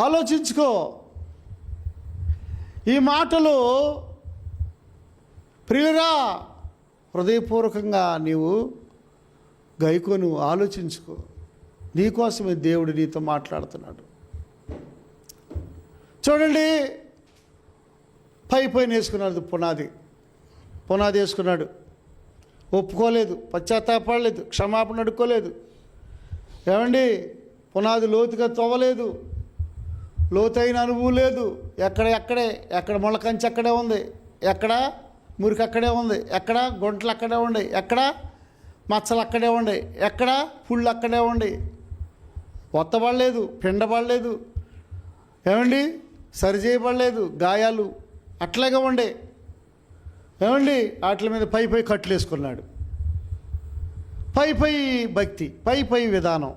ఆలోచించుకో. ఈ మాటలు ప్రియురా హృదయపూర్వకంగా నీవు గైకొని ఆలోచించుకో. నీకోసమే దేవుడు నీతో మాట్లాడుతున్నాడు. చూడండి, పైన వేసుకున్నాడు, పునాది వేసుకున్నాడు. ఒప్పుకోలేదు, పశ్చాత్తాపడలేదు, క్షమాపణ అడుక్కోలేదు. ఏమండి, పునాది లోతుగా తవ్వలేదు, లోతైన అనుభవం లేదు. ఎక్కడ మొలకంచి అక్కడే ఉంది, ఎక్కడ మురికి అక్కడే ఉంది, ఎక్కడ గుంటలు అక్కడే ఉండి, ఎక్కడ మచ్చలు అక్కడే ఉండి, ఎక్కడ పుళ్ళు అక్కడే ఉండి, ఒత్తబడలేదు, పిండబడలేదు, ఏమండి సరిచేయబడలేదు, గాయాలు అట్లాగే ఉండే. ఏమండి వాటి మీద పై కట్లు వేసుకున్నాడు. పై భక్తి, పై విధానం.